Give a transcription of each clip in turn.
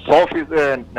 100%,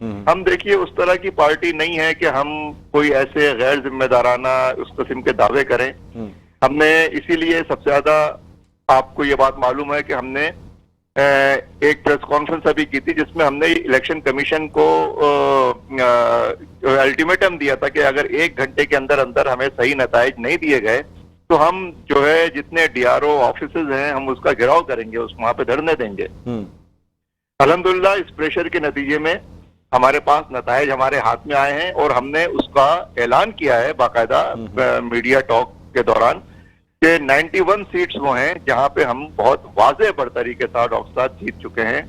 ہم دیکھیے اس طرح کی پارٹی نہیں ہے کہ ہم کوئی ایسے غیر ذمہ دارانہ اس قسم کے دعوے کریں. ہم نے اسی لیے سب سے زیادہ آپ کو یہ بات معلوم ہے کہ ہم نے ایک پریس کانفرنس ابھی کی تھی جس میں ہم نے الیکشن کمیشن کو الٹیمیٹم دیا تھا کہ اگر 1 گھنٹے کے اندر اندر ہمیں صحیح نتائج نہیں دیے گئے تو ہم جو ہے جتنے ڈی آر او آفیسز ہیں ہم اس کا گھیراؤ کریں گے, اس وہاں پہ دھرنے دیں گے. الحمدللہ اس پریشر کے نتیجے میں ہمارے پاس نتائج ہمارے ہاتھ میں آئے ہیں اور ہم نے اس کا اعلان کیا ہے باقاعدہ میڈیا ٹاک کے دوران کہ 91 سیٹس وہ ہیں جہاں پہ ہم بہت واضح برتری کے ساتھ ڈاکٹر صاحب جیت چکے ہیں.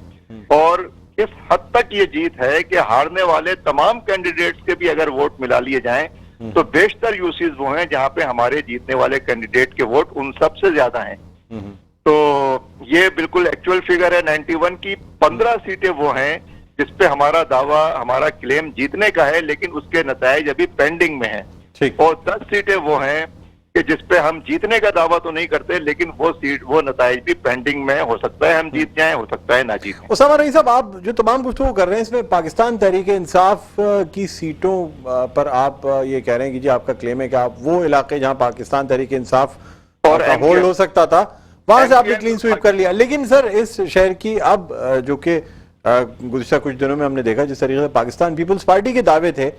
اور اس حد تک یہ جیت ہے کہ ہارنے والے تمام کینڈیڈیٹس کے بھی اگر ووٹ ملا لیے جائیں تو بیشتر یوسیز وہ ہیں جہاں پہ ہمارے جیتنے والے کینڈیڈیٹ کے ووٹ ان سب سے زیادہ ہیں. تو یہ بالکل ایکچوئل فگر ہے 91 کی. 15 سیٹیں وہ ہیں جس پہ ہمارا دعویٰ ہمارا کلیم جیتنے کا ہے لیکن اس کے نتائج ابھی پینڈنگ میں ہیں. اور 10 سیٹیں وہ ہیں کہ جس پہ ہم جیتنے کا دعویٰ تو نہیں کرتے لیکن وہ نتائج بھی پینڈنگ میں, ہو سکتا ہے ہم جیت جائیں, ہو سکتا ہے نہ جیتیں. اسامہ رئیس صاحب, آپ جو تمام گفتگو کر رہے ہیں اس میں پاکستان تحریک انصاف کی سیٹوں پر آپ یہ کہہ رہے ہیں کہ جی آپ کا کلیم ہے کہ آپ وہ علاقے جہاں پاکستان تحریک انصاف اور ہولڈ ہو سکتا تھا وہاں سے آپ نے کلین سویپ کر لیا. لیکن سر اس شہر کی اب جو کہ گزشتہ کچھ دنوں میں ہم نے دیکھا جس طریقے سے پاکستان پیپلز پارٹی کے دعوے تھے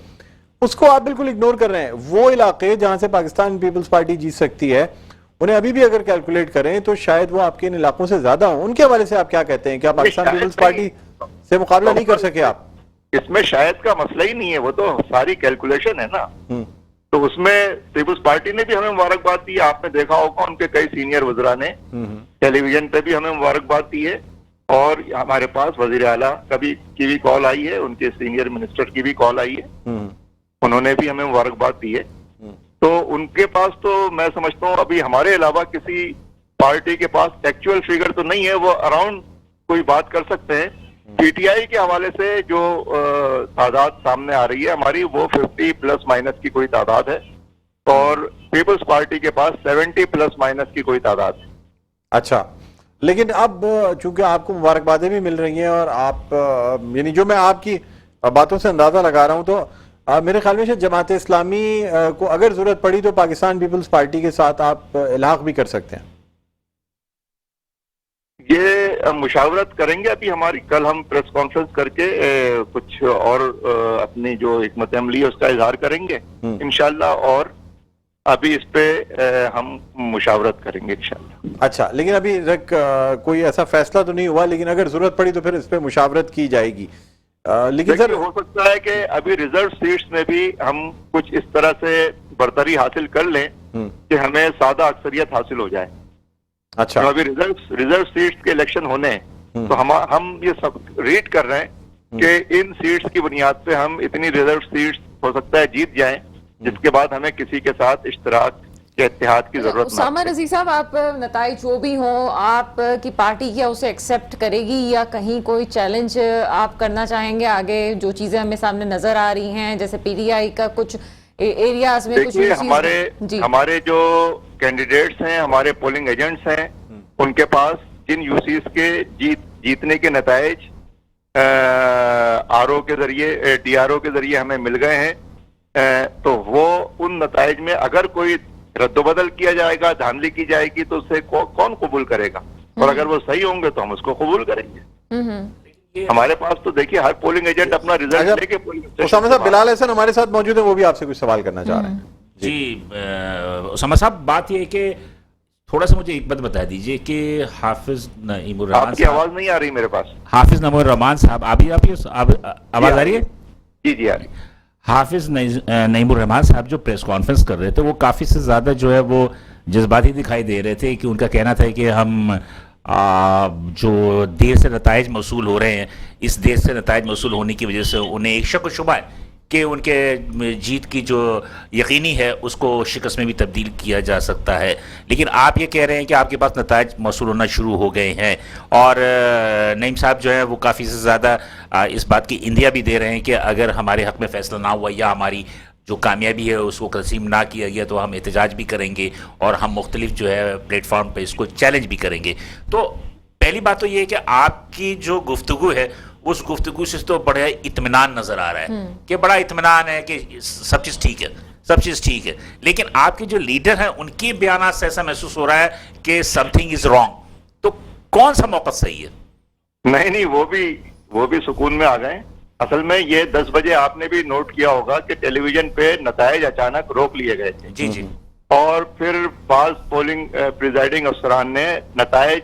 اس کو آپ بالکل اگنور کر رہے ہیں. وہ علاقے جہاں سے پاکستان پیپلز پارٹی جیت سکتی ہے انہیں ابھی بھی اگر کیلکولیٹ کریں تو شاید وہ آپ کے ان علاقوں سے زیادہ ہوں. ان کے حوالے سے آپ کیا کہتے ہیں, کیا پاکستان پیپلز پارٹی سے مقابلہ نہیں کر سکے آپ؟ اس میں شاید کا مسئلہ ہی نہیں ہے, وہ تو ساری کیلکولیشن ہے نا. تو اس میں پیپلز پارٹی نے بھی ہمیں مبارکباد دی. آپ نے دیکھا ہوگا ان کے کئی سینئر وزراء نے ٹیلی ویژن پہ بھی ہمیں مبارکباد دی ہے اور ہمارے پاس وزیر اعلیٰ کی بھی کال آئی ہے, ان کے سینئر منسٹر کی بھی کال آئی ہے, انہوں نے بھی ہمیں مبارکباد دی ہے. تو ان کے پاس تو میں سمجھتا ہوں ابھی ہمارے علاوہ کسی پارٹی کے پاس ایکچوئل فگر تو نہیں ہے, وہ اراؤنڈ کوئی بات کر سکتے ہیں. پی ٹی آئی کے حوالے سے جو تعداد سامنے آ رہی ہے ہماری وہ 50 پلس مائنس کی کوئی تعداد ہے اور پیپلز پارٹی کے پاس 70 پلس مائنس کی کوئی تعداد ہے. اچھا, لیکن اب چونکہ آپ کو مبارکبادیں بھی مل رہی ہیں اور آپ یعنی جو میں آپ کی باتوں سے اندازہ لگا رہا ہوں تو میرے خیال میں جماعت اسلامی کو اگر ضرورت پڑی تو پاکستان پیپلز پارٹی کے ساتھ آپ الحاق بھی کر سکتے ہیں. یہ مشاورت کریں گے. ابھی ہماری کل ہم پریس کانفرنس کر کے کچھ اور اپنی جو حکمت عملی ہے اس کا اظہار کریں گے انشاءاللہ, اور ابھی اس پہ ہم مشاورت کریں گے انشاءاللہ. اچھا, لیکن ابھی تک کوئی ایسا فیصلہ تو نہیں ہوا, لیکن اگر ضرورت پڑی تو پھر اس پہ مشاورت کی جائے گی. لیکن سر ہو سکتا ہے کہ ابھی ریزرو سیٹس میں بھی ہم کچھ اس طرح سے برتری حاصل کر لیں کہ ہمیں سادہ اکثریت حاصل ہو جائے. اچھا, تو ابھی ریزرو سیٹس کے الیکشن ہونے ہیں تو ہم یہ سب ریڈ کر رہے ہیں کہ ان سیٹس کی بنیاد پہ ہم اتنی ریزرو سیٹس ہو سکتا ہے جیت جائیں جس کے بعد ہمیں کسی کے ساتھ اشتراک کے اتحاد کی ضرورت نہ. اسامہ رضی صاحب, آپ نتائج جو بھی ہوں آپ کی پارٹی کیا اسے ایکسیپٹ کرے گی یا کہیں کوئی چیلنج آپ کرنا چاہیں گے آگے؟ جو چیزیں ہمیں سامنے نظر آ رہی ہیں جیسے پی ٹی آئی کا کچھ ایریاز میں کچھ ہمارے جو کینڈیڈیٹس ہیں, ہمارے پولنگ ایجنٹس ہیں, ان کے پاس جن یوسیز کے جیتنے کے نتائج آر او کے ذریعے ڈی آر او کے ذریعے ہمیں مل گئے ہیں تو وہ ان نتائج میں اگر کوئی رد و بدل کیا جائے گا, دھاندلی کی جائے گی تو اسے کون قبول کرے گا, اور اگر وہ صحیح ہوں گے تو ہم اس کو قبول کریں گے. ہمارے پاس تو دیکھیے ہر پولنگ ایجنٹ اپنا ریزلٹ لے کے اسامہ صاحب بلال حسن ہمارے ساتھ موجود ہیں, وہ بھی آپ سے کچھ سوال کرنا چاہ رہے ہیں. جی اسامہ صاحب, بات یہ ہے کہ تھوڑا سا مجھے ایک بات بتا دیجئے کہ حافظ نعیم الرحمان, آپ کی آواز نہیں آ رہی میرے پاس. حافظ نعیم الرحمان صاحب, آپ آواز آ رہی ہے؟ جی آ رہی. حافظ نعیم الرحمان صاحب جو پریس کانفرنس کر رہے تھے وہ کافی سے زیادہ جو ہے وہ جذباتی دکھائی دے رہے تھے کہ ان کا کہنا تھا کہ ہم جو دیر سے نتائج موصول ہو رہے ہیں, اس دیر سے نتائج موصول ہونے کی وجہ سے انہیں ایک شک و شبہ ہے کہ ان کے جیت کی جو یقینی ہے اس کو شکست میں بھی تبدیل کیا جا سکتا ہے. لیکن آپ یہ کہہ رہے ہیں کہ آپ کے پاس نتائج موصول ہونا شروع ہو گئے ہیں, اور نعیم صاحب جو ہے وہ کافی سے زیادہ اس بات کی اندیا بھی دے رہے ہیں کہ اگر ہمارے حق میں فیصلہ نہ ہوا یا ہماری جو کامیابی ہے اس کو تسلیم نہ کیا گیا تو ہم احتجاج بھی کریں گے اور ہم مختلف جو ہے پلیٹ فارم پہ اس کو چیلنج بھی کریں گے. تو پہلی بات تو یہ ہے کہ آپ کی جو گفتگو ہے اس گفتگو سے تو بڑا اطمینان نظر آ رہا ہے کہ بڑا اطمینان ہے کہ سب چیز ٹھیک ہے، سب چیز ٹھیک ہے، لیکن آپ کے جو لیڈر ہیں ان کے بیانات سے ایسا محسوس ہو رہا ہے کہ سم تھنگ از رانگ. تو کون سا موقع صحیح ہے؟ نہیں وہ بھی سکون میں آ گئے. اصل میں یہ 10 بجے آپ نے بھی نوٹ کیا ہوگا کہ ٹیلی ویژن پہ نتائج اچانک روک لیے گئے تھے. جی جی. اور پھر بعض پولنگ پریزائڈنگ افسران نے نتائج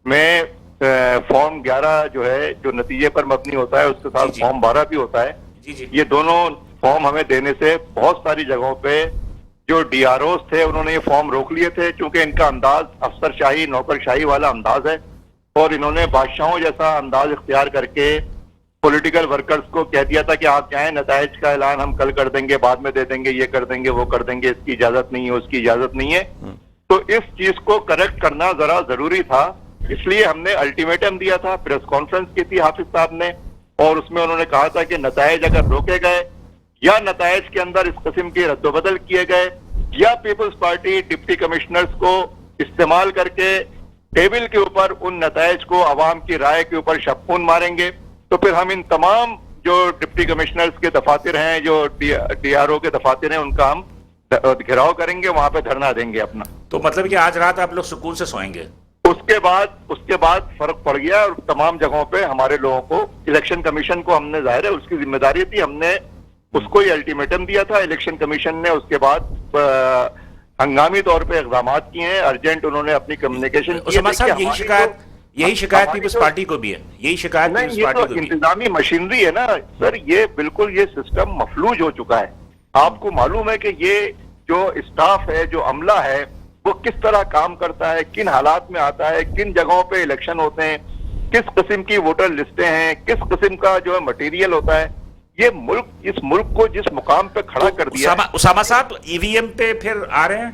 میں فارم 11 جو ہے جو نتیجے پر مبنی ہوتا ہے اس کے ساتھ فارم 12 بھی ہوتا ہے. جی جی. یہ دونوں فارم ہمیں دینے سے بہت ساری جگہوں پہ جو ڈی آر اوز تھے انہوں نے یہ فارم روک لیے تھے، چونکہ ان کا انداز افسر شاہی نوکر شاہی والا انداز ہے، اور انہوں نے بادشاہوں جیسا انداز اختیار کر کے پولیٹیکل ورکرز کو کہہ دیا تھا کہ آپ جائیں، نتائج کا اعلان ہم کل کر دیں گے، بعد میں دے دیں گے، یہ کر دیں گے، وہ کر دیں گے، اس کی اجازت نہیں ہے، اس کی اجازت نہیں ہے. تو اس چیز کو کریکٹ کرنا ذرا ضروری تھا، اس لیے ہم نے الٹیمیٹم دیا تھا، پریس کانفرنس کی تھی حافظ صاحب نے، اور اس میں انہوں نے کہا تھا کہ نتائج اگر روکے گئے یا نتائج کے اندر اس قسم کے رد و بدل کیے گئے یا پیپلز پارٹی ڈپٹی کمشنرز کو استعمال کر کے ٹیبل کے اوپر ان نتائج کو عوام کی رائے کے اوپر شپخون ماریں گے، تو پھر ہم ان تمام جو ڈپٹی کمشنرز کے دفاتر ہیں، جو ڈی آر او کے دفاتر ہیں، ان کا ہم گھیراؤ کریں گے، وہاں پہ دھرنا دیں گے اپنا. تو مطلب کہ آج رات آپ لوگ سکون سے سوئیں گے؟ اس کے بعد فرق پڑ گیا، اور تمام جگہوں پہ ہمارے لوگوں کو، الیکشن کمیشن کو ہم نے، ظاہر ہے اس کی ذمہ داری تھی، ہم نے اس کو یہ الٹیمیٹم دیا تھا. الیکشن کمیشن نے اس کے بعد ہنگامی طور پہ اقدامات کیے ہیں، ارجنٹ انہوں نے اپنی کمیونیکیشن کی. اسامہ صاحب یہی شکایت پیپلز پارٹی کو بھی ہے، یہی شکایت پیپلز پارٹی کو بھی ہے. انتظامی مشینری ہے نا سر، یہ بالکل یہ سسٹم مفلوج ہو چکا ہے. آپ کو معلوم ہے کہ یہ جو اسٹاف ہے، جو عملہ ہے، وہ کس طرح کام کرتا ہے، کن حالات میں آتا ہے، کن جگہوں پہ الیکشن ہوتے ہیں، کس قسم کی ووٹر لسٹیں ہیں، کس قسم کا جو ہے مٹیریل ہوتا ہے. یہ ملک، اس ملک کو جس مقام پہ کھڑا کر دیا. اسامہ صاحب ای وی ایم پہ پھر آ رہے ہیں،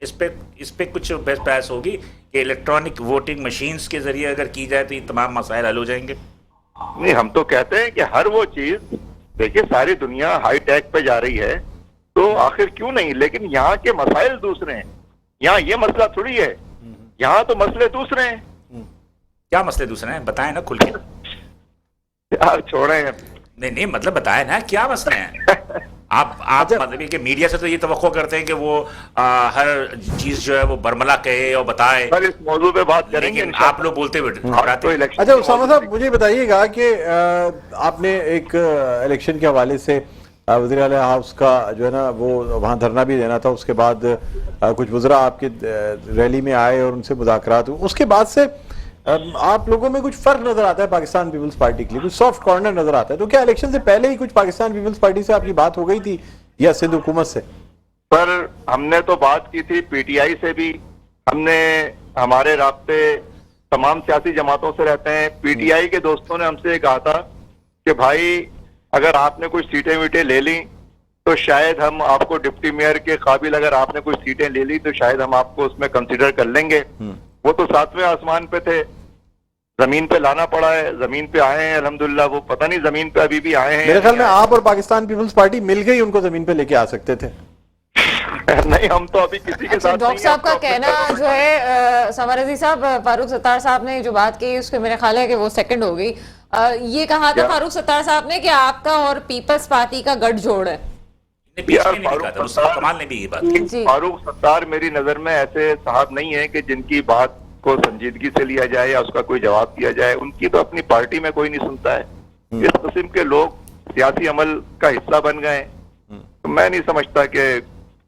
اس پہ کچھ بحث ہوگی کہ الیکٹرانک ووٹنگ مشینز کے ذریعے اگر کی جائے تو یہ تمام مسائل حل ہو جائیں گے؟ نہیں، ہم تو کہتے ہیں کہ ہر وہ چیز، دیکھیں ساری دنیا ہائی ٹیک پہ جا رہی ہے تو آخر کیوں نہیں، لیکن یہاں کے مسائل دوسرے ہیں. یہاں یہ مسئلہ تھوڑی ہے، یہاں تو مسئلے دوسرے ہیں. کیا مسئلے دوسرے ہیں؟ بتائیں نا کھل کے. آپ چھوڑیں، نہیں مطلب بتائیں نا کیا مسئلے ہیں. آپ مطلب کہ میڈیا سے تو یہ توقع کرتے ہیں کہ وہ ہر چیز جو ہے وہ برملا کہے اور بتائے. سر اس موضوع پہ بات کریں گے، آپ لوگ بولتے ہوئے. اچھا اسامہ صاحب مجھے بتائیے گا کہ آپ نے ایک الیکشن کے حوالے سے وزیر اعلیٰ ہاؤس کا جو ہے نا وہ وہاں دھرنا بھی دینا تھا، اس کے بعد کچھ وزراء آپ کے ریلی میں آئے اور ان سے مذاکرات ہوئے، اس کے بعد سے آپ لوگوں میں کچھ فرق نظر آتا ہے پاکستان پیپلز پارٹی کے لیے، کچھ سافٹ کارنر نظر آتا ہے. تو کیا الیکشن سے پہلے ہی کچھ پاکستان پیپلز پارٹی سے آپ کی بات ہو گئی تھی یا سندھ حکومت سے؟ پر ہم نے تو بات کی تھی پی ٹی آئی سے بھی، ہم نے، ہمارے رابطے تمام سیاسی جماعتوں سے رہتے ہیں. پی ٹی آئی کے دوستوں نے ہم سے کہا تھا کہ بھائی اگر آپ نے کچھ سیٹیں ویٹیں لے لیں تو شاید ہم آپ کو ڈپٹی میئر کے قابل، اگر آپ نے کچھ سیٹیں لے لی تو شاید ہم آپ کو اس میں کنسیڈر کر لیں گے. وہ تو 7ویں آسمان پہ تھے، زمین پہ لانا پڑا ہے، زمین پہ آئے ہیں الحمدللہ. وہ پتہ نہیں زمین پہ ابھی بھی آئے ہیں. میرے خیال میں آپ اور پاکستان پیپلز پارٹی مل کے ہی ان کو زمین پہ لے کے آ سکتے تھے. نہیں، ہم تو ابھی کسی کے ساتھ. ڈاکٹر صاحب کا کہنا جو ہے، سمر رضی صاحب، فاروق ستار صاحب نے جو بات کی اس کے میرے خیال ہے کہ وہ سیکنڈ ہو گئی. یہ کہا تھا فاروق ستار صاحب نے کہ آپ کا اور پیپلز پارٹی کا گٹھ جوڑ ہے. فاروق ستار میری نظر میں ایسے صاحب نہیں ہے کہ جن کی بات کو سنجیدگی سے لیا جائے یا اس کا کوئی جواب دیا جائے. ان کی تو اپنی پارٹی میں کوئی نہیں سنتا ہے. اس قسم کے لوگ سیاسی عمل کا حصہ بن گئے. میں نہیں سمجھتا کہ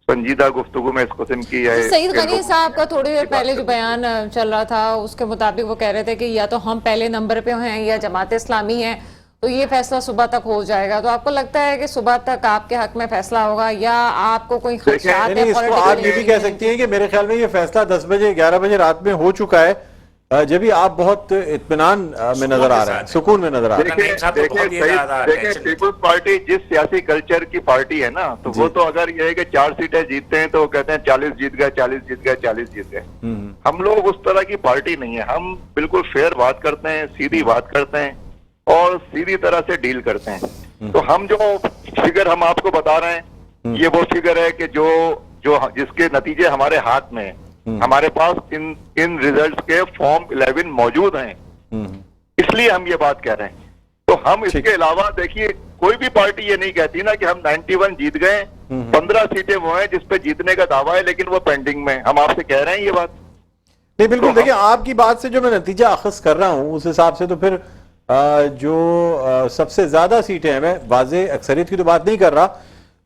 سنجیدہ گفتگو میں اس قسم کی ہے. سعید غنی صاحب کا تھوڑی دیر پہلے جو بیان چل رہا تھا اس کے مطابق وہ کہہ رہے تھے کہ یا تو ہم پہلے نمبر پہ ہیں یا جماعت اسلامی ہے، تو یہ فیصلہ صبح تک ہو جائے گا. تو آپ کو لگتا ہے کہ صبح تک آپ کے حق میں فیصلہ ہوگا یا آپ کو کوئی خدشات ہے؟ اس کو آپ یہ بھی کہہ سکتی ہیں کہ میرے خیال میں یہ فیصلہ 10 بجے 11 بجے رات میں ہو چکا ہے، جب ہی آپ بہت اطمینان میں نظر آ رہے ہیں، سکون میں نظر آ رہے ہیں. دیکھیں پیپلز پارٹی جس سیاسی کلچر کی پارٹی ہے نا، تو وہ تو اگر یہ ہے کہ 4 سیٹیں جیتتے ہیں تو وہ کہتے ہیں 40 جیت گئے، 40 جیت گئے، 40 جیت گئے. ہم لوگ اس طرح کی پارٹی نہیں ہے. ہم بالکل فیئر بات کرتے ہیں، سیدھی بات کرتے ہیں اور سیدھی طرح سے ڈیل کرتے ہیں. تو ہم جو فگر ہم آپ کو بتا رہے ہیں یہ وہ فگر ہے کہ جو جس کے نتیجے ہمارے ہاتھ میں ہیں. ہمارے پاس ان ریزلٹس کے فارم 11 موجود ہیں، اس لیے ہم یہ بات کہہ رہے ہیں. تو تو ہم اس کے علاوہ دیکھیے کوئی بھی پارٹی یہ نہیں کہتی نا کہ ہم 91 جیت گئے, 15 سیٹیں وہ ہیں جس پہ جیتنے کا دعویٰ ہے لیکن وہ پینڈنگ میں. ہم آپ سے کہہ رہے ہیں یہ بات. نہیں بالکل, دیکھیں آپ کی بات سے جو میں نتیجہ اخذ کر رہا ہوں اس حساب سے تو پھر جو سب سے زیادہ سیٹیں ہیں, میں واضح اکثریت کی تو بات نہیں کر رہا,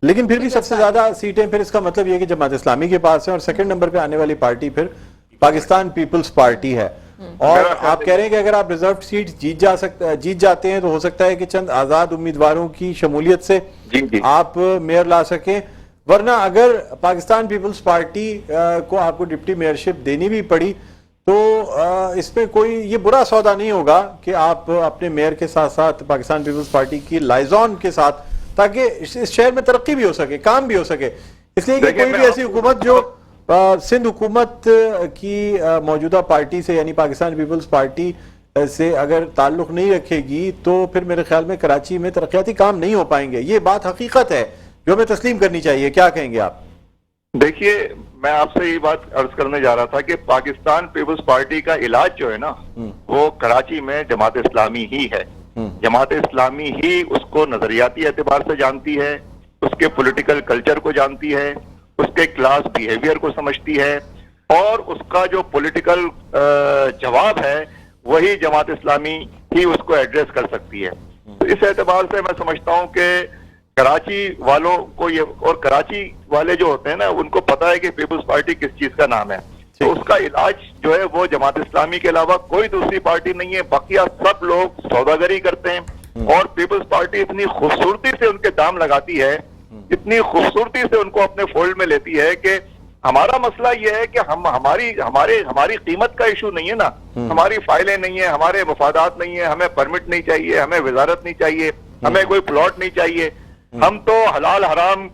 لیکن پھر بھی سب سے زیادہ سیٹیں پھر اس کا مطلب یہ کہ جماعت اسلامی کے پاس ہیں, اور سیکنڈ نمبر پہ آنے والی پارٹی پھر پاکستان پیپلز پارٹی ہے. اور آپ کہہ رہے ہیں کہ اگر آپ ریزرو سیٹ جیت جاتے ہیں تو ہو سکتا ہے کہ چند آزاد امیدواروں کی شمولیت سے آپ میئر لا سکیں, ورنہ اگر پاکستان پیپلز پارٹی کو آپ کو ڈپٹی میئرشپ دینی بھی پڑی تو اس میں کوئی یہ برا سودا نہیں ہوگا کہ آپ اپنے میئر کے ساتھ ساتھ پاکستان پیپلز پارٹی کی لائزون کے ساتھ, تاکہ اس شہر میں ترقی بھی ہو سکے, کام بھی ہو سکے. اس لیے کہ کوئی بھی ایسی حکومت جو سندھ حکومت کی موجودہ پارٹی سے یعنی پاکستان پیپلز پارٹی سے اگر تعلق نہیں رکھے گی تو پھر میرے خیال میں کراچی میں ترقیاتی کام نہیں ہو پائیں گے. یہ بات حقیقت ہے جو ہمیں تسلیم کرنی چاہیے. کیا کہیں گے آپ؟ دیکھیے میں آپ سے یہ بات عرض کرنے جا رہا تھا کہ پاکستان پیپلز پارٹی کا علاج جو ہے نا وہ کراچی میں جماعت اسلامی ہی ہے. جماعت اسلامی ہی اس کو نظریاتی اعتبار سے جانتی ہے, اس کے پولیٹیکل کلچر کو جانتی ہے, اس کے کلاس بیہیویئر کو سمجھتی ہے, اور اس کا جو پولیٹیکل جواب ہے وہی جماعت اسلامی ہی اس کو ایڈریس کر سکتی ہے. تو اس اعتبار سے میں سمجھتا ہوں کہ کراچی والوں کو یہ, اور کراچی والے جو ہوتے ہیں نا ان کو پتا ہے کہ پیپلز پارٹی کس چیز کا نام ہے, تو اس کا علاج جو ہے وہ جماعت اسلامی کے علاوہ کوئی دوسری پارٹی نہیں ہے. بقیہ سب لوگ سوداگری کرتے ہیں اور پیپلز پارٹی اتنی خوبصورتی سے ان کے دام لگاتی ہے, اتنی خوبصورتی سے ان کو اپنے فولڈ میں لیتی ہے کہ ہمارا مسئلہ یہ ہے کہ ہماری قیمت کا ایشو نہیں ہے نا, ہماری فائلیں نہیں ہیں, ہمارے مفادات نہیں ہیں, ہمیں پرمٹ نہیں چاہیے, ہمیں وزارت نہیں چاہیے, ہمیں کوئی پلاٹ نہیں چاہیے. ہم تو حلال حرام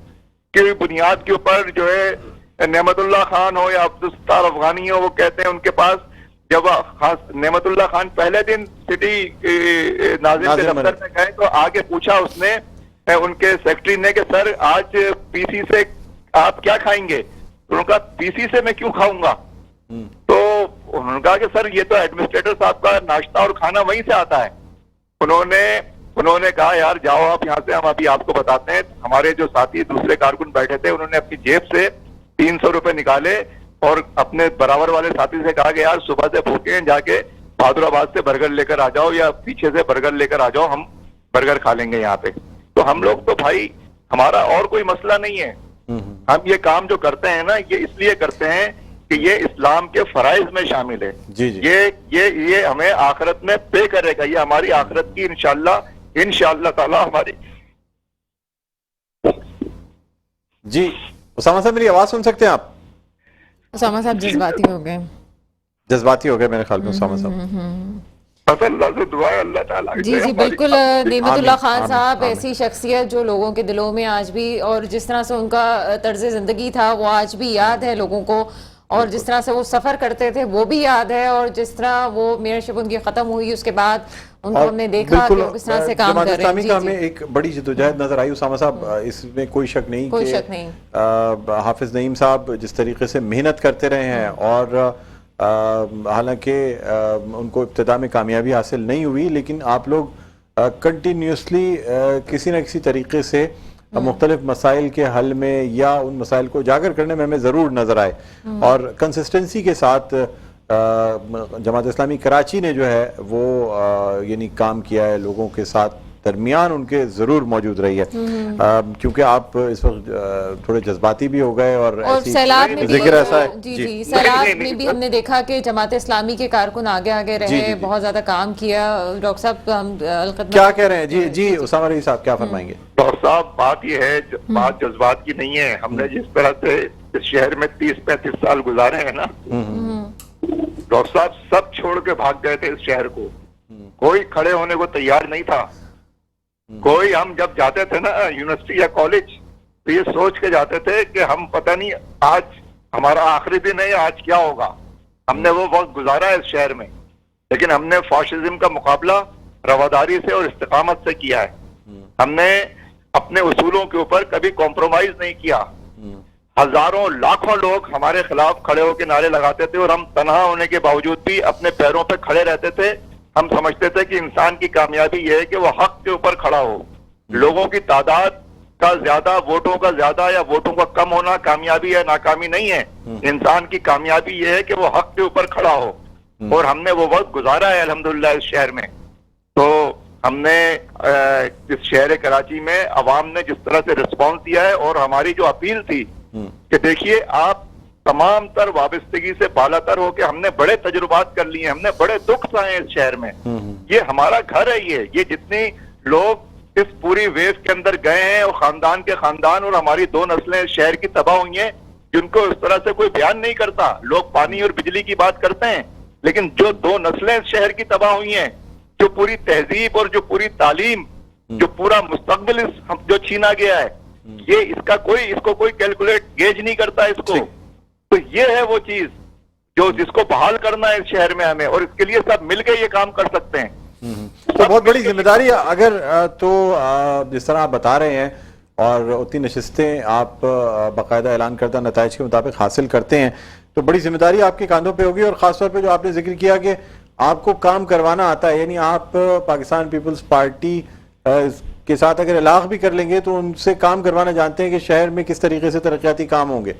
کی بنیاد کے اوپر جو ہے نعمت اللہ خان ہو یا عبدالستار افغانی ہو, وہ کہتے ہیں ان کے پاس جب نعمت اللہ خان پہلے دن سٹی ناظم کے دفتر میں گئے تو آگے پوچھا اس نے ان کے سیکرٹری نے کہ سر آج پی سی سے آپ کیا کھائیں گے؟ انہوں نے کہا پی سی سے میں کیوں کھاؤں گا؟ تو انہوں نے کہا کہ سر یہ تو ایڈمنسٹریٹر صاحب کا ناشتہ اور کھانا وہیں سے آتا ہے. انہوں نے کہا یار جاؤ آپ یہاں سے, ہم ابھی آپ کو بتاتے ہیں. ہمارے جو ساتھی دوسرے کارکن بیٹھے تھے انہوں نے اپنی جیب سے 300 روپے نکالے اور اپنے برابر والے ساتھی سے کہا کہ یار صبح سے بھوکے ہیں, جا کے بہادر آباد سے برگر لے کر آ جاؤ یا پیچھے سے برگر لے کر آ جاؤ, ہم برگر کھا لیں گے یہاں پہ. تو ہم لوگ تو بھائی ہمارا اور کوئی مسئلہ نہیں ہے. ہم یہ کام جو کرتے ہیں نا یہ اس لیے کرتے ہیں کہ یہ اسلام کے فرائض میں شامل ہے. یہ ہمیں آخرت میں پے کرے گا, یہ ہماری آخرت کی انشاءاللہ تعالی ہماری. جی اسامہ صاحب میری آواز سن سکتے ہیں آپ؟ اسامہ صاحب جذباتی ہو گئے میرے خیال میں اسامہ صاحب. اللہ سے دعا ہے اللہ تعالیٰ. جی بالکل. نعمت اللہ خان صاحب ایسی شخصیت جو لوگوں کے دلوں میں آج بھی, اور جس طرح سے ان کا طرز زندگی تھا وہ آج بھی یاد ہے لوگوں کو, اور جس طرح سے وہ سفر کرتے تھے وہ بھی یاد ہے, اور جس طرح وہ میئرشپ ان کی ختم ہوئی اس کے بعد ان کو ہم نے دیکھا کہ وہ کس طرح سے کام کر رہے ہیں. جماعت اسلامی کا ہمیں ایک بڑی جدوجہد نظر آئی اسامہ صاحب, اس میں کوئی شک نہیں کہ حافظ نعیم صاحب جس طریقے سے محنت کرتے رہے ہیں, اور حالانکہ ان کو ابتدا میں کامیابی حاصل نہیں ہوئی, لیکن آپ لوگ کنٹینیوسلی کسی نہ کسی طریقے سے مختلف مسائل کے حل میں یا ان مسائل کو اجاگر کرنے میں ہمیں ضرور نظر آئے, اور کنسسٹنسی کے ساتھ جماعت اسلامی کراچی نے جو ہے وہ یعنی کام کیا ہے, لوگوں کے ساتھ درمیان ان کے ضرور موجود رہی ہے. کیونکہ آپ اس وقت تھوڑے جذباتی بھی ہو گئے, اور سیلاب میں ذکر ایسا ہے. جی سیلاب میں بھی ہم نے دیکھا کہ جماعت اسلامی کے کارکن آگے رہے, بہت زیادہ کام کیا. ڈاکٹر صاحب ہم کیا کہہ رہے ہیں؟ جی اسامہ رئی صاحب کیا فرمائیں گے؟ ڈاکٹر صاحب بات یہ ہے, بات جذبات کی نہیں ہے. ہم نے جس طرح سے اس شہر میں 30-35 سال گزارے ہیں نا ڈاکٹر صاحب, سب چھوڑ کے بھاگ گئے تھے اس شہر کو. کوئی کھڑے ہونے کو تیار نہیں تھا. کوئی, ہم جب جاتے تھے نا یونیورسٹی یا کالج تو یہ سوچ کے جاتے تھے کہ ہم پتہ نہیں آج ہمارا آخری دن ہے یا آج کیا ہوگا. ہم نے وہ وقت گزارا ہے اس شہر میں, لیکن ہم نے فاشزم کا مقابلہ رواداری سے اور استقامت سے کیا ہے. ہم نے اپنے اصولوں کے اوپر کبھی کمپرومائز نہیں کیا. ہزاروں لاکھوں لوگ ہمارے خلاف کھڑے ہو کے نعرے لگاتے تھے, اور ہم تنہا ہونے کے باوجود بھی اپنے پیروں پہ کھڑے رہتے تھے. ہم سمجھتے تھے کہ انسان کی کامیابی یہ ہے کہ وہ حق کے اوپر کھڑا ہو. لوگوں کی تعداد کا زیادہ، ووٹوں کا زیادہ یا ووٹوں کا کم ہونا کامیابی ہے، ناکامی نہیں ہے. انسان کی کامیابی یہ ہے کہ وہ حق کے اوپر کھڑا ہو. اور ہم نے وہ وقت گزارا ہے الحمدللہ اس شہر میں. تو ہم نے اس شہر کراچی میں عوام نے جس طرح سے رسپانس دیا ہے، اور ہماری جو اپیل تھی کہ دیکھیے آپ تمام تر وابستگی سے بالا تر ہو کے ہم نے بڑے تجربات کر لیے، ہم نے بڑے دکھ سہے اس شہر میں. یہ ہمارا گھر ہے. یہ جتنی لوگ اس پوری ویو کے اندر گئے ہیں، اور خاندان کے خاندان اور ہماری 2 نسلیں اس شہر کی تباہ ہوئی ہیں، جن کو اس طرح سے کوئی بیان نہیں کرتا. لوگ پانی اور بجلی کی بات کرتے ہیں، لیکن جو 2 نسلیں اس شہر کی تباہ ہوئی ہیں، جو پوری تہذیب اور جو پوری تعلیم، جو پورا مستقبل جو چھینا گیا ہے، یہ اس کو کوئی کیلکولیٹ گیج نہیں کرتا اس کو. تو یہ ہے وہ چیز جس کو بحال کرنا ہے اس شہر میں ہمیں، اور اس کے لیے سب مل کے یہ کام کر سکتے ہیں. تو بہت بڑی ذمہ داری ہے. اگر تو جس طرح آپ بتا رہے ہیں اور اتنی نشستیں آپ باقاعدہ اعلان کردہ نتائج کے مطابق حاصل کرتے ہیں، تو بڑی ذمہ داری آپ کے کاندھوں پہ ہوگی. اور خاص طور پہ جو آپ نے ذکر کیا کہ آپ کو کام کروانا آتا ہے، یعنی آپ پاکستان پیپلز پارٹی کے ساتھ اگر الاغ بھی کر لیں گے تو ان سے کام کروانا جانتے ہیں کہ شہر میں کس طریقے سے ترقیاتی کام ہوں گے.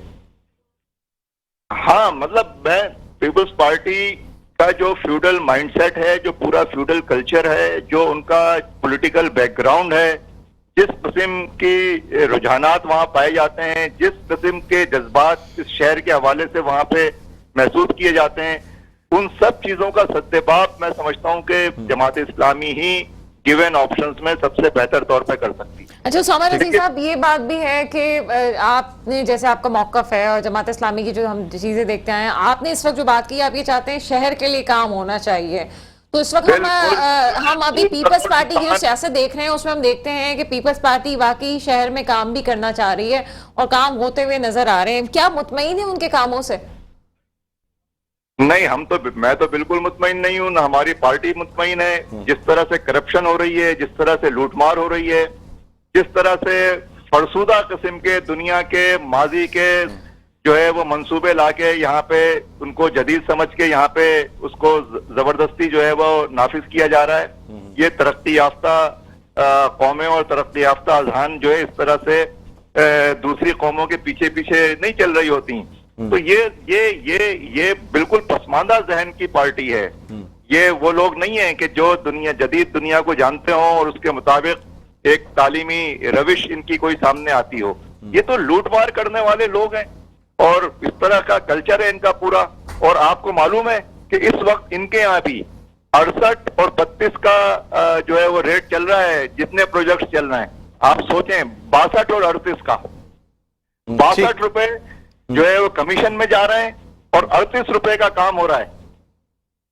ہاں، مطلب میں پیپلز پارٹی کا جو فیوڈل مائنڈ سیٹ ہے، جو پورا فیوڈل کلچر ہے، جو ان کا پولیٹیکل بیک گراؤنڈ ہے، جس قسم کی رجحانات وہاں پائے جاتے ہیں، جس قسم کے جذبات اس شہر کے حوالے سے وہاں پہ محسوس کیے جاتے ہیں، ان سب چیزوں کا سدباب میں سمجھتا ہوں کہ جماعت اسلامی ہی گیون آپشنز میں سب سے بہتر طور پہ کر سکتی. اچھا سومر عزیز صاحب، یہ بات بھی ہے کہ آپ نے جیسے آپ کا موقف ہے اور جماعت اسلامی کی جو ہم چیزیں دیکھتے ہیں، آپ نے اس وقت جو بات کی، آپ یہ چاہتے ہیں شہر کے لیے کام ہونا چاہیے. تو اس وقت ہم ابھی پیپلز پارٹی کی جو سیاست دیکھ رہے ہیں، اس میں ہم دیکھتے ہیں کہ پیپلز پارٹی واقعی شہر میں کام بھی کرنا چاہ رہی ہے اور کام ہوتے ہوئے نظر آ رہے ہیں. کیا مطمئن ہیں ان کے کاموں سے؟ نہیں، میں تو بالکل مطمئن نہیں ہوں، نہ ہماری پارٹی مطمئن ہے. جس طرح سے کرپشن ہو رہی ہے، جس طرح سے لوٹ مار ہو رہی ہے، جس طرح سے فرسودہ قسم کے دنیا کے ماضی کے جو ہے وہ منصوبے لا کے یہاں پہ ان کو جدید سمجھ کے یہاں پہ اس کو زبردستی جو ہے وہ نافذ کیا جا رہا ہے. یہ ترقی یافتہ قومیں اور ترقی یافتہ اذہان جو ہے اس طرح سے دوسری قوموں کے پیچھے پیچھے نہیں چل رہی ہوتی. تو یہ بالکل پسماندہ ذہن کی پارٹی ہے. یہ وہ لوگ نہیں ہیں کہ جو جدید دنیا کو جانتے ہوں اور اس کے مطابق ایک تعلیمی روش ان کی کوئی سامنے آتی ہو. یہ تو لوٹ مار کرنے والے لوگ ہیں اور اس طرح کا کلچر ہے ان کا پورا. اور آپ کو معلوم ہے کہ اس وقت ان کے یہاں بھی 68 اور 32 کا جو ہے وہ ریٹ چل رہا ہے، جتنے پروجیکٹس چل رہے ہیں. آپ سوچیں 62 اور 38 کا 62 روپے جو ہے وہ کمیشن میں جا رہے ہیں اور 38 روپے کا کام ہو رہا ہے.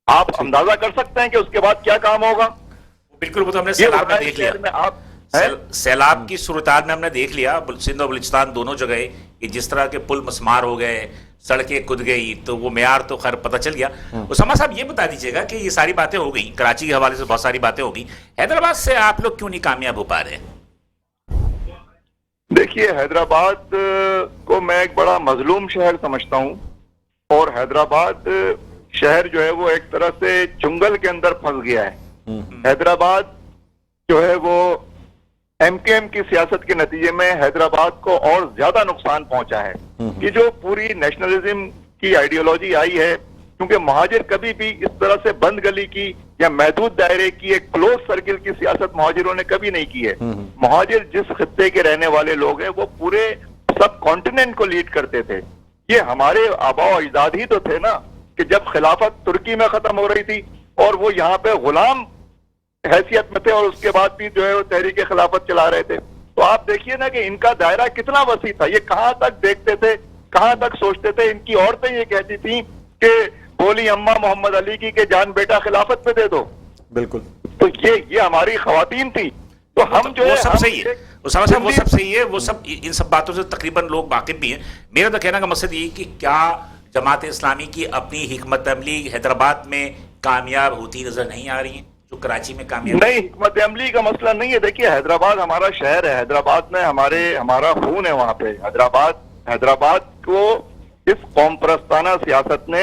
آپ اندازہ کر سکتے ہیں کہ اس کے بعد کیا کام ہوگا. بالکل، وہ تو ہم نے سیلاب میں دیکھ لیا. سیلاب کی صورتحال میں ہم نے دیکھ لیا سندھ اور بلوچستان دونوں جگہ کہ جس طرح کے پل مسمار ہو گئے، سڑکیں کود گئی. تو وہ معیار تو خیر پتہ چل گیا. اسامہ صاحب یہ بتا دیجیے گا کہ یہ ساری باتیں ہو گئی، کراچی کے حوالے سے بہت ساری باتیں ہو گئی، حیدرآباد سے آپ لوگ کیوں نہیں کامیاب ہو پا رہے ہیں؟ دیکھیے، حیدرآباد کو میں ایک بڑا مظلوم شہر سمجھتا ہوں. اور حیدرآباد شہر جو ہے وہ ایک طرح سے چنگل کے اندر پھنس گیا ہے. حیدرآباد جو ہے وہ ایم کے ایم کی سیاست کے نتیجے میں حیدرآباد کو اور زیادہ نقصان پہنچا ہے. کہ جو پوری نیشنلزم کی آئیڈیالوجی آئی ہے، کیونکہ مہاجر کبھی بھی اس طرح سے بند گلی کی یا محدود دائرے کی ایک کلوز سرکل کی سیاست مہاجروں نے کبھی نہیں کی ہے. مہاجر جس خطے کے رہنے والے لوگ ہیں وہ پورے سب کانٹیننٹ کو لیڈ کرتے تھے. یہ ہمارے آباء و اجداد ہی تو تھے نا کہ جب خلافت ترکی میں ختم ہو رہی تھی اور وہ یہاں پہ غلام حیثیت میں تھے اور اس کے بعد بھی جو ہے وہ تحریک خلافت چلا رہے تھے. تو آپ دیکھیے نا کہ ان کا دائرہ کتنا وسیع تھا. یہ کہاں تک دیکھتے تھے، کہاں تک سوچتے تھے. ان کی عورتیں یہ کہتی تھیں کہ بولی اماں محمد علی کی کہ جان بیٹا خلافت پہ دے دو. بالکل. تو یہ ہماری خواتین تھی. تو ہم جو وہ سب صحیح ہے اسامہ صاحب، وہ سب صحیح ہے، وہ سب ان سب باتوں سے تقریباً لوگ واقف بھی ہیں. میرا تو کہنا کا مقصد یہ کہ کیا جماعت اسلامی کی اپنی حکمت عملی حیدرآباد میں کامیاب ہوتی نظر نہیں آ رہی ہیں جو کراچی میں کامیاب نہیں؟ حکمت عملی کا مسئلہ نہیں ہے. دیکھیے، حیدرآباد ہمارا شہر ہے، حیدرآباد میں ہمارا خون ہے وہاں پہ. حیدرآباد کو اس قوم پرستانہ سیاست نے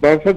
65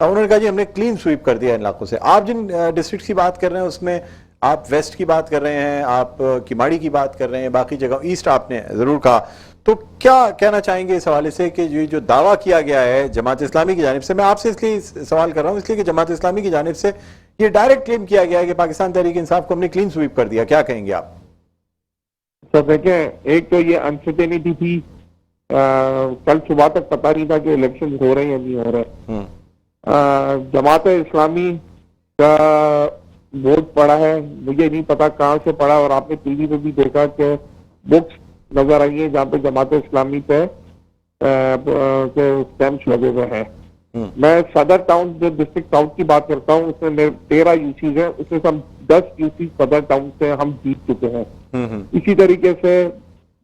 انہوں نے کہا جی ہم نے کلین سویپ کر دیا ان علاقوں سے. آپ جن ڈسٹرکٹ کی بات کر رہے ہیں اس میں آپ ویسٹ کی بات کر رہے ہیں, آپ کیماڑی کی بات کر رہے ہیں, باقی جگہ ایسٹ آپ نے ضرور کہا, تو کیا کہنا چاہیں گے اس حوالے سے کہ جو دعویٰ کیا گیا ہے جماعت اسلامی کی جانب سے, میں آپ سے اس لیے سوال کر رہا ہوں اس لیے کہ جماعت اسلامی کی جانب سے یہ ڈائریکٹ کلیم کیا گیا ہے کہ پاکستان تحریک انصاف کو ہم نے کلین سویپ کر دیا, کیا کہیں گے آپ؟ سر دیکھیں, ایک تو یہ انسرٹینٹی تھی, کل صبح تک پتہ نہیں تھا کہ الیکشن ہو رہے ہیں یا نہیں ہو رہے. جماعت اسلامی کا ووٹ پڑا ہے, مجھے نہیں پتا کہاں سے پڑا, اور آپ نے ٹی وی پہ بھی دیکھا کہ بکس نظر آئی ہیں جہاں پہ جماعت اسلامی پہ اسٹیمپس لگے ہوئے ہیں. میں صدر ٹاؤن جو ڈسٹرکٹ ساؤتھ کی بات کرتا ہوں, اس میں میرے 13 یوسیز ہیں, اس میں سے ہم 10 یوسیز صدر ٹاؤن سے ہم جیت چکے ہیں. اسی طریقے سے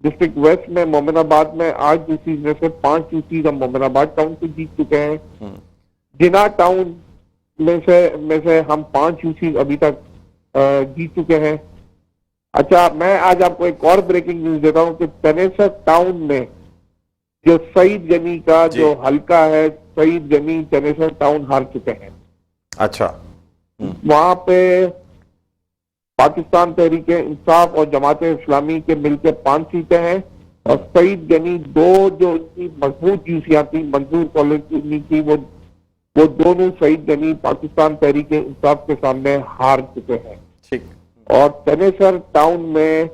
ڈسٹرکٹ ویسٹ میں مومن آباد میں 8 یوسیز میں سے 5 یوسیز ہم مومن آباد ٹاؤن سے جیت چکے ہیں. جنا ٹاؤن میں سے ہم 5 یوسیز ابھی تک جیت چکے ہیں. اچھا, میں آج آپ کو ایک اور بریکنگ نیوز دیتا ہوں کہ تنیسر ٹاؤن میں جو سعید غنی کا جو حلقہ ہے, سعید غنی تنیسر ٹاؤن ہار چکے ہیں. اچھا, وہاں پہ پاکستان تحریک انصاف اور جماعت اسلامی کے مل کے 5 سیٹیں ہیں, اور سعید غنی 2 جو ان کی مضبوط یوسیاں تھیں منظور کالونی کی, وہ دونوں سعید غنی پاکستان تحریک انصاف کے سامنے ہار چکے ہیں. ٹھیک. اور تنیسر ٹاؤن میں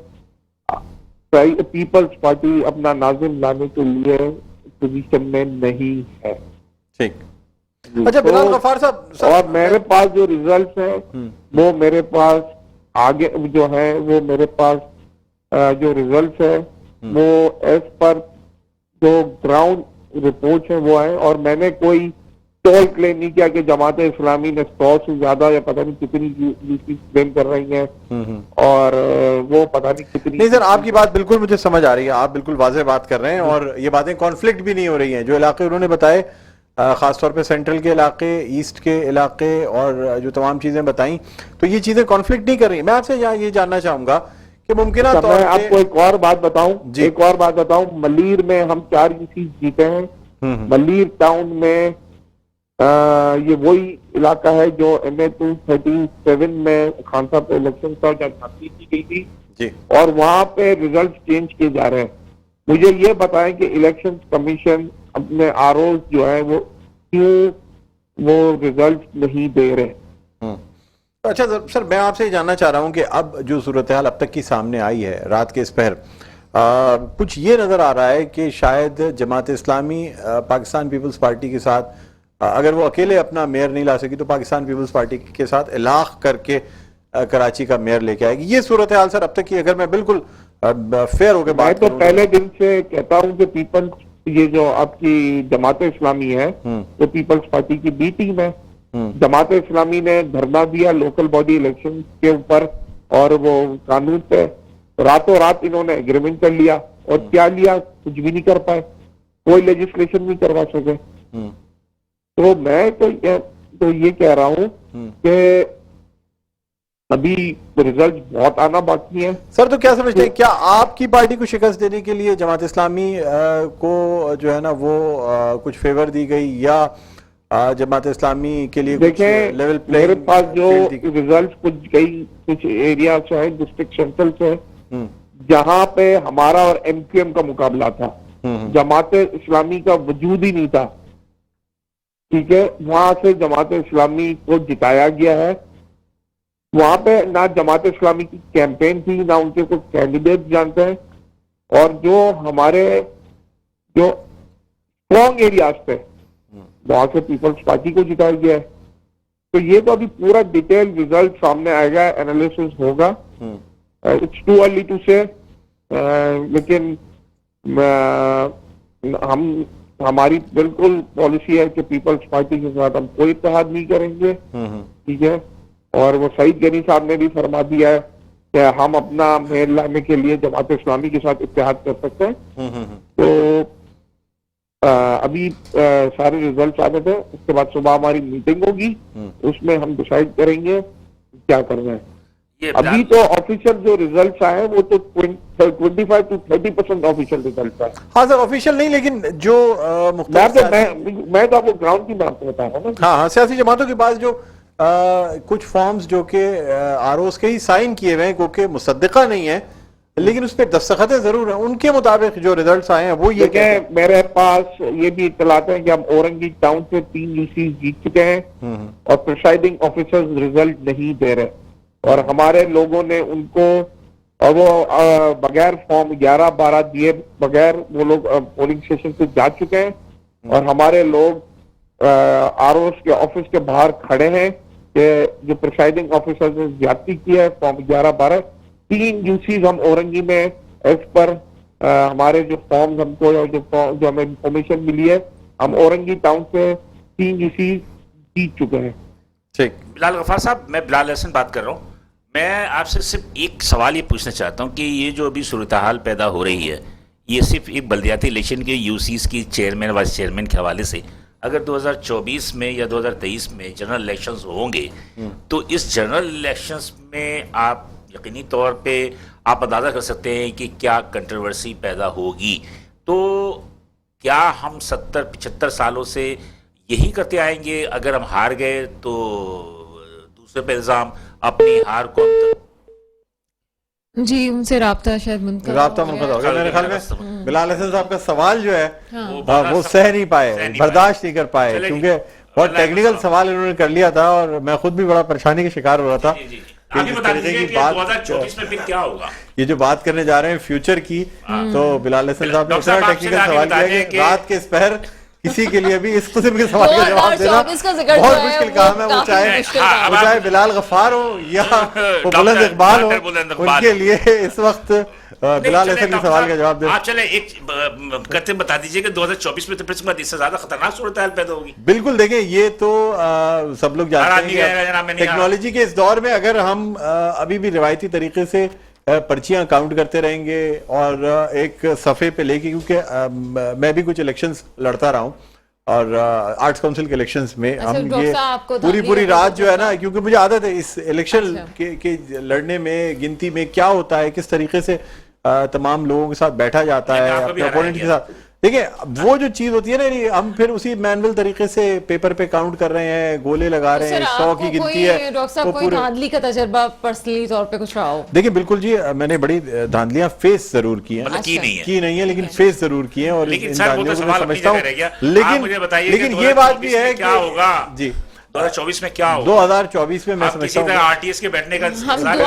پیپلز پارٹی اپنا ناظم لانے کے لیے پوزیشن میں نہیں ہے. ٹھیک. اچھا بلال غفار صاحب, اور میرے پاس جو ریزلٹس ہیں وہ میرے پاس آگے جو ہے, وہ میرے پاس جو ریزلٹس ہیں وہ ایز پر جو گراؤنڈ رپورٹس ہیں وہ ہیں, اور میں نے کوئی ٹول کلیم نہیں کیا کہ جماعت اسلامی نے 100 سے زیادہ یا پتہ نہیں کتنی یوسیز کلیم کر رہی ہیں, اور وہ پتہ نہیں کتنی. نہیں سر, آپ کی بات بالکل مجھے سمجھ آ رہی ہے, آپ بالکل واضح بات کر رہے ہیں, اور یہ باتیں کانفلکٹ بھی نہیں ہو رہی ہیں. جو علاقے انہوں نے بتائے خاص طور پہ سینٹرل کے علاقے, ایسٹ کے علاقے, اور جو تمام چیزیں بتائیں, تو یہ چیزیں کانفلکٹ نہیں کر رہی. میں آپ سے یہ جاننا چاہوں گا کہ ممکنہ طور میں آپ کو ایک اور بات بتاؤں, ایک اور بات بتاؤں, ملیر میں ہم 4 یوسیز جیتے ہیں. ملیر ٹاؤن میں یہ وہی علاقہ ہے جو MA 237 میں خان صاحب پہ الیکشن کا جانچی کی گئی تھی, اور وہاں پہ ریزلٹ چینج کیے جا رہے ہیں. مجھے یہ بتائیں کہ الیکشن کمیشن اپنے ROs جو ہے وہ کیوں وہ ریزلٹ نہیں دے رہے. اچھا سر, میں آپ سے یہ جاننا چاہ رہا ہوں کہ اب جو صورتحال اب تک کی سامنے آئی ہے رات کے اس پہر, کچھ یہ نظر آ رہا ہے کہ شاید جماعت اسلامی پاکستان پیپلز پارٹی کے ساتھ, اگر وہ اکیلے اپنا میئر نہیں لا سکی تو پاکستان پیپلز پارٹی کے ساتھ الاغ کر کے کراچی کا میئر لے کے آئے گی. یہ صورتحال سر اب تک کی, اگر میں بالکل فیئر ہو کے بات کروں, میں تو پہلے دن سے کہتا ہوں کہ پیپلز, یہ جو آپ کی جماعت اسلامی ہے وہ پیپلز پارٹی کی بی ٹیم ہے. جماعت اسلامی نے دھرنا دیا لوکل باڈی الیکشن کے اوپر, اور وہ قانون پہ راتوں رات انہوں نے ایگریمنٹ کر لیا, اور کیا لیا, کچھ بھی نہیں کر پائے, کوئی لیجسلیشن نہیں کروا سکے. تو میں تو یہ کہہ رہا ہوں کہ ابھی ریزلٹ بہت آنا باقی ہے. سر تو کیا سمجھتے ہیں, کیا آپ کی پارٹی کو شکست دینے کے لیے جماعت اسلامی کو جو ہے نا وہ کچھ فیور دی گئی, یا جماعت اسلامی کے لیے دیکھیں لیول میرے پاس جو ریزلٹ کچھ ایریا سے ہے ڈسٹرکٹ سینٹرل سے, جہاں پہ ہمارا اور MQM کا مقابلہ تھا, جماعت اسلامی کا وجود ہی نہیں تھا. ٹھیک ہے, وہاں سے جماعت اسلامی کو جتایا گیا ہے. وہاں پہ نہ جماعت اسلامی کی کیمپین تھی, نہ ان کے کوئی کینڈیڈیٹ جانتے ہیں, اور جو ہمارے جو اسٹرانگ ایریاز پہ وہاں سے پیپلز پارٹی کو جتایا گیا ہے. تو یہ تو ابھی پورا ڈیٹیل ریزلٹ سامنے آئے گا, انالیسس ہوگا. اٹس ٹو ارلی ٹو سے, لیکن ہماری بالکل پالیسی ہے کہ پیپلز پارٹی کے ساتھ ہم کوئی اتحاد نہیں کریں گے. ٹھیک ہے, اور وہ سعید غنی صاحب نے بھی فرما دیا ہے کہ ہم اپنا میئر لانے کے لیے جماعت اسلامی کے ساتھ اتحاد کر سکتے ہیں. تو ابھی سارے ریزلٹس آنے تھے, اس کے بعد صبح ہماری میٹنگ ہوگی, اس میں ہم ڈیسائیڈ کریں گے کیا کرنا ہے. یہ ابھی تو آفیشیل جو ریزلٹس آئے ہیں وہ تو 25 to 30% آفیشیل ریزلٹس آئے. ہاں سر آفیشیل نہیں لیکن جو میں تو آپ کو گراؤنڈ کی بات بتا رہا ہوں نا. ہاں سیاسی جماعتوں کے پاس جو کچھ فارمز جو کہ آر اوز کے ہی سائن کیے ہوئے ہیں کیونکہ مصدقہ نہیں ہے لیکن اس پہ دستخطیں ضرور ہیں, ان کے مطابق جو ریزلٹس آئے ہیں وہ یہ کہتے ہیں. میرے پاس یہ بھی اطلاعات ہیں کہ ہم اورنگی ٹاؤن سے 3 UCs جیت چکے ہیں اور پریسائڈنگ آفیسرز ریزلٹ نہیں دے رہے, اور ہمارے لوگوں نے ان کو وہ بغیر فارم 11-12 دیے بغیر وہ لوگ پولنگ اسٹیشن سے جا چکے ہیں, اور ہمارے لوگ آر اوز کے آفس کے باہر کھڑے ہیں کہ جو پریسائڈنگ آفیسر نے زیادتی کی ہے فارم 11-12. 3 UCs ہم اورنگی میں ایز پر ہمارے جو فارمز ہم کو جو ہمیں انفارمیشن ملی ہے ہم اورنگی ٹاؤن سے 3 UCs جیت چکے ہیں. ٹھیک. بلال غفار صاحب, میں بلال حسن بات کر رہا ہوں. میں آپ سے صرف ایک سوال یہ پوچھنا چاہتا ہوں کہ یہ جو ابھی صورتحال پیدا ہو رہی ہے یہ صرف ایک بلدیاتی الیکشن کے UCs کی چیئرمین وائس چیئرمین کے حوالے سے, اگر 2024 میں یا 2023 میں جنرل الیکشنز ہوں گے تو اس جنرل الیکشنز میں آپ یقینی طور پہ آپ اندازہ کر سکتے ہیں کہ کیا کنٹروورسی پیدا ہوگی. تو کیا ہم 70-75 سالوں سے یہی کرتے آئیں گے, اگر ہم ہار گئے تو دوسرے پہ الزام, اپنی ہار کو جی ان سے رابطہ شاید رابطہ منقطع ہو گیا. میرے خیال میں بلال حسن صاحب کا سوال جو ہے وہ سہ نہیں پائے, برداشت نہیں کر پائے, کیونکہ بہت ٹیکنیکل سوال انہوں نے کر لیا تھا اور میں خود بھی بڑا پریشانی کا شکار ہو رہا تھا. یہ جو بات کرنے جا رہے ہیں فیوچر کی, تو بلال حسن صاحب نے اتنا ٹیکنیکل سوال کیا کہ رات کے اس پہر کسی کے لیے بھی اس قسم کے سوال کا جواب دینا بہت مشکل کام ہے. وہ چاہے بلال غفار ہو یا وہ بلند اقبال ہو, ان کے لیے اس وقت بلال حسن کے سوال کا جواب دے. آپ چلیں ایک کرتے بتا دیجئے کہ 2024 میں تو پھر اس سے زیادہ خطرناک صورتحال پیدا ہوگی. بالکل, دیکھیں یہ تو سب لوگ جانتے ہیں ٹیکنالوجی کے اس دور میں اگر ہم ابھی بھی روایتی طریقے سے پرچیاں کاؤنٹ کرتے رہیں گے اور ایک صفحے پہ لے کے, کیونکہ میں بھی کچھ الیکشنز لڑتا رہا ہوں اور آرٹس کونسل کے الیکشنز میں ہم یہ پوری رات جو ہے نا, کیونکہ مجھے عادت ہے اس الیکشن کے لڑنے میں گنتی میں کیا ہوتا ہے, کس طریقے سے تمام لوگوں کے ساتھ بیٹھا جاتا ہے اپنے اپوننٹ کے ساتھ. دیکھیں وہ جو چیز ہوتی ہے نا, ہم پھر اسی مینول طریقے سے پیپر پہ کاؤنٹ کر رہے ہیں, گولے لگا رہے ہیں, 100 کی گنتی ہے. ڈاکٹر صاحب کوئی دھاندلی کا تجربہ پرسنلی طور پہ کچھ رہا ہو؟ دیکھیں بالکل جی, میں نے بڑی دھاندلیاں فیس ضرور کی ہیں, کی نہیں ہے لیکن فیس ضرور کی ہیں, اور ان دھاندلیوں کو میں سمجھتا ہوں. لیکن یہ بات بھی ہے کہ جی 2024 میں کیا ہوگا, 2024 میں میں سمجھتا ہوں RTS کے بیٹھنے کا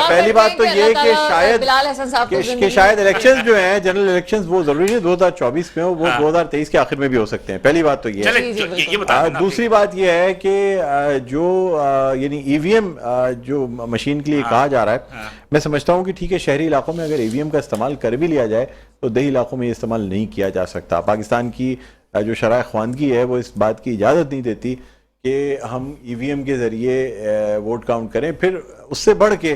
پہلی بات تو یہ کہ شاید الیکشنز جو ہیں جنرل الیکشنز وہ ضروری نہیں 2024 میں ہو, وہ 2023 کے آخر میں بھی ہو سکتے ہیں. پہلی بات تو یہ ہے. دوسری بات یہ ہے کہ جو یعنی EVM جو مشین کے لیے کہا جا رہا ہے, میں سمجھتا ہوں کہ ٹھیک ہے شہری علاقوں میں اگر EVM کا استعمال کر بھی لیا جائے تو دیہی علاقوں میں یہ استعمال نہیں کیا جا سکتا. پاکستان کی جو شرح خواندگی ہے وہ اس بات کی اجازت نہیں دیتی کہ ہم EVM کے ذریعے ووٹ کاؤنٹ کریں. پھر اس سے بڑھ کے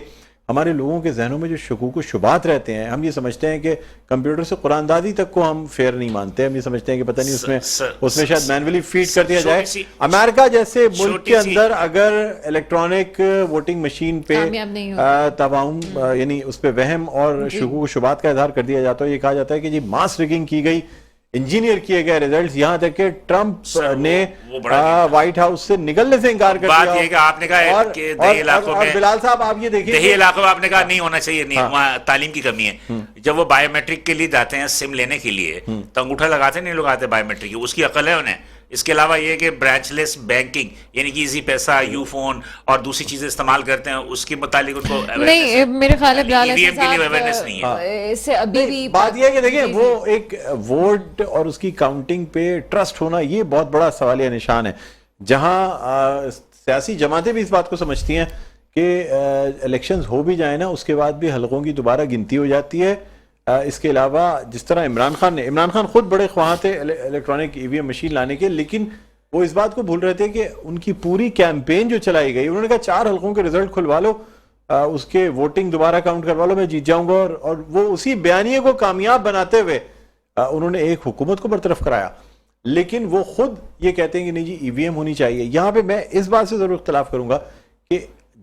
ہمارے لوگوں کے ذہنوں میں جو شکوک و شبہات رہتے ہیں, ہم یہ سمجھتے ہیں کہ کمپیوٹر سے قرآن دادی تک کو ہم فیئر نہیں مانتے. ہم یہ سمجھتے ہیں کہ پتہ نہیں اس میں شاید مینولی فیڈ کر دیا جائے. امریکہ جیسے ملک کے اندر اگر الیکٹرانک ووٹنگ مشین پہ تباہم یعنی اس پہ وہم اور شکوک و شبہات کا اظہار کر دیا جاتا ہے, یہ کہا جاتا ہے کہ جی ماس ریگنگ کی گئی, انجینئر کیے گئے ریزلٹس, یہاں تک کہ ٹرمپ نے وائٹ ہاؤس سے نکلنے سے انکار کر دیا. بات یہ کہ آپ نے کہا کہ دیہی علاقوں میں, بلال صاحب آپ یہ دیکھیں دیہی علاقوں میں آپ نے کہا نہیں ہونا چاہیے, نہیں وہاں تعلیم کی کمی ہے. جب وہ بایو میٹرک کے لیے جاتے ہیں سم لینے کے لیے تو انگوٹھا لگاتے نہیں لوگ آتے بایو میٹرک کی, اس کی عقل ہے انہیں. اس کے علاوہ یہ کہ برانچ لیس بینکنگ یعنی کہ ایزی پیسہ, یو فون اور دوسری چیزیں استعمال کرتے ہیں, اس کے متعلق ان کو نہیں, میرے خیال ہے بلال EVM کے لیے اویئرنیس نہیں ہے. اس سے ابھی بھی بات یہ ہے کہ دیکھیں وہ ایک ووٹ اور اس کی کاؤنٹنگ پہ ٹرسٹ ہونا یہ بہت بڑا سوالیہ نشان ہے, جہاں سیاسی جماعتیں بھی اس بات کو سمجھتی ہیں کہ الیکشنز ہو بھی جائیں نا اس کے بعد بھی حلقوں کی دوبارہ گنتی ہو جاتی ہے. اس کے علاوہ جس طرح عمران خان خود بڑے خواہاں تھے الیکٹرانک EVM مشین لانے کے, لیکن وہ اس بات کو بھول رہے تھے کہ ان کی پوری کیمپین جو چلائی گئی, انہوں نے کہا 4 حلقوں کے رزلٹ کھلوا لو, اس کے ووٹنگ دوبارہ کاؤنٹ کروا لو, میں جیت جاؤں گا. اور وہ اسی بیانیے کو کامیاب بناتے ہوئے انہوں نے ایک حکومت کو برطرف کرایا, لیکن وہ خود یہ کہتے ہیں کہ نہیں جی EVM ہونی چاہیے. یہاں پہ میں اس بات سے ضرور اختلاف کروں گا کہ